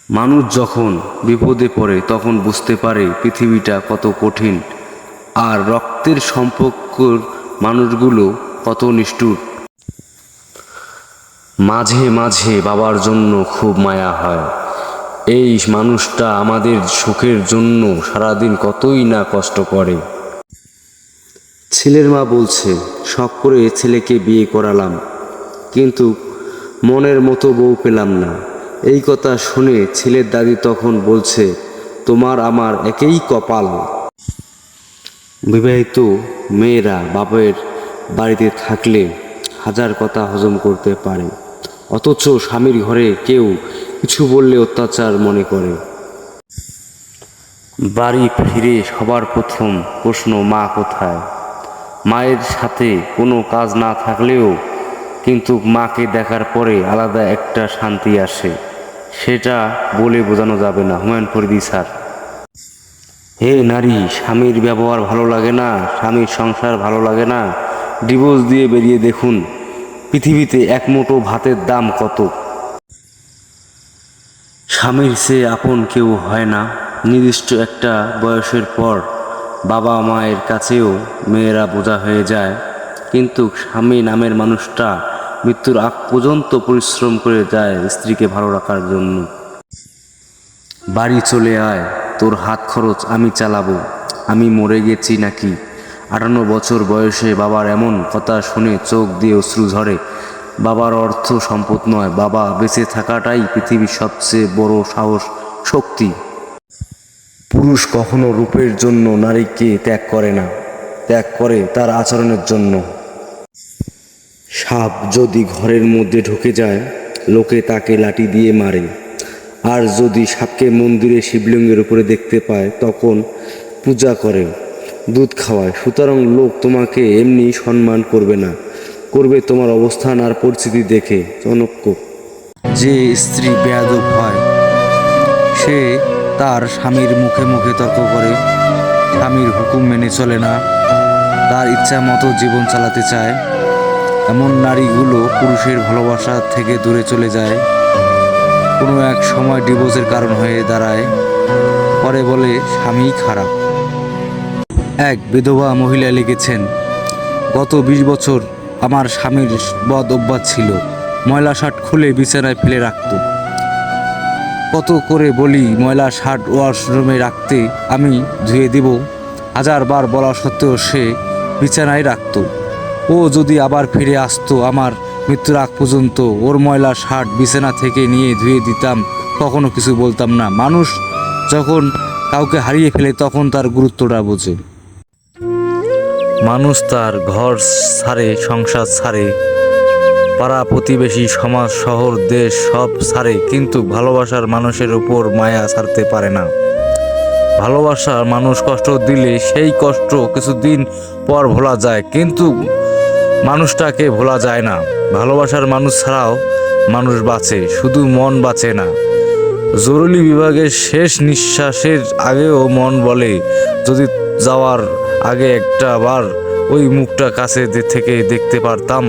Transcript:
মানুষ যখন বিপদে পড়ে তখন বুঝতে পারে পৃথিবীটা কত কঠিন আর রক্তের সম্পর্কের মানুষগুলো কত নিষ্ঠুর। মাঝে মাঝে বাবার জন্য খুব মায়া হয়। এই মানুষটা আমাদের সুখের জন্য সারাদিন কতই না কষ্ট করে। ছেলের মা বলছে, শখ করে ছেলেকে বিয়ে করালাম, কিন্তু মনের মতো বউ পেলাম না। এই কথা শুনে ছেলের দাদি তখন বলছে, তোমার আমার একই কপাল। বিবাহিত মেয়েরা বাপের বাড়িতে থাকলে হাজার কথা হজম করতে পারে, অথচ স্বামীর ঘরে কেউ কিছু বললে অত্যাচার মনে করে। বাড়ি ফিরে সবার প্রথম প্রশ্ন, মা কোথায়? মায়ের সাথে কোনো কাজ না থাকলেও কিন্তু মাকে দেখার পরে আলাদা একটা শান্তি আসে, সেটা বলে বোঝানো যাবে না। হুমায়ুন ফরিদি স্যার। হে নারী, স্বামীর ব্যবহার ভালো লাগে না, স্বামীর সংসার ভালো লাগে না, ডিভোর্স দিয়ে বেরিয়ে দেখুন পৃথিবীতে এক মুঠো ভাতের দাম কত। স্বামীর চেয়ে আপন কেউ হয় না। নির্দিষ্ট একটা বয়সের পর বাবা মায়ের কাছেও মেয়েরা বোঝা হয়ে যায়, কিন্তু স্বামী নামের মানুষটা মৃত্যুর আগ পর্যন্ত পরিশ্রম করে যায় স্ত্রীকে ভালো রাখার জন্য। বাড়ি চলে আয়, তোর হাত খরচ আমি চালাবো, আমি মরে গেছি নাকি? 58 বছর বয়সে বাবার এমন কথা শুনে চোখ দিয়ে অশ্রু ঝরে। বাবার অর্থ সম্পদ নয়, বাবা বেঁচে থাকাটাই পৃথিবীর সবচেয়ে বড় সাহস, শক্তি। পুরুষ কখনো রূপের জন্য নারীকে ত্যাগ করে না, ত্যাগ করে তার আচরণের জন্য। সাপ যদি ঘরের মধ্যে ঢুকে যায়, লোকে তাকে লাঠি দিয়ে মারে, আর যদি সাপকে মন্দিরে শিবলিঙ্গের উপরে দেখতে পায় তখন পূজা করে, দুধ খাওয়ায়। সুতরাং লোক তোমাকে এমনি সম্মান করবে না, করবে তোমার অবস্থান আর পরিস্থিতি দেখে। চাণক্য। যে স্ত্রী বেয়াদব হয় সে তার স্বামীর মুখে মুখে তর্ক করে, স্বামীর হুকুম মেনে চলে না, তার ইচ্ছা মতো জীবন চালাতে চায়। এমন নারীগুলো পুরুষের ভালোবাসা থেকে দূরে চলে যায়, কোনো এক সময় ডিভোর্সের কারণ হয়ে দাঁড়ায়, পরে বলে স্বামী খারাপ। এক বিধবা মহিলা লিখেছেন, গত 20 বছর আমার স্বামীর বদ অভ্যাস ছিল, ময়লা শার্ট খুলে বিছানায় ফেলে রাখত। কত করে বলি ময়লা শার্ট ওয়াশরুমে রাখতে, আমি ধুয়ে দিব, হাজারবার বলা সত্ত্বেও সে বিছানায় রাখত। ও যদি আবার ফিরে আসতো আমার মৃত্যুর আগ পর্যন্ত ওর ময়লা শার্ট বিছানা থেকে নিয়ে ধুয়ে দিতাম, কখনো কিছু বলতাম না। মানুষ যখন কাউকে হারিয়ে ফেলে তখন তার গুরুত্বটা বোঝে। মানুষ তার ঘর ছাড়ে, সংসার ছাড়ে, পাড়া প্রতিবেশী, সমাজ, শহর, দেশ সব ছাড়ে, কিন্তু ভালোবাসার মানুষের উপর মায়া ছাড়তে পারে না। ভালোবাসার মানুষ কষ্ট দিলে সেই কষ্ট কিছুদিন পর ভোলা যায়, কিন্তু মানুষটাকে ভোলা যায় না। ভালোবাসার মানুষ ছাড়াও মানুষ বাঁচে, শুধু মন বাঁচে না। জরুরি বিভাগের শেষ নিঃশ্বাসের আগেও মন বলে, যদি যাওয়ার আগে একটা বার ওই মুখটা কাছে থেকে দেখতে পারতাম।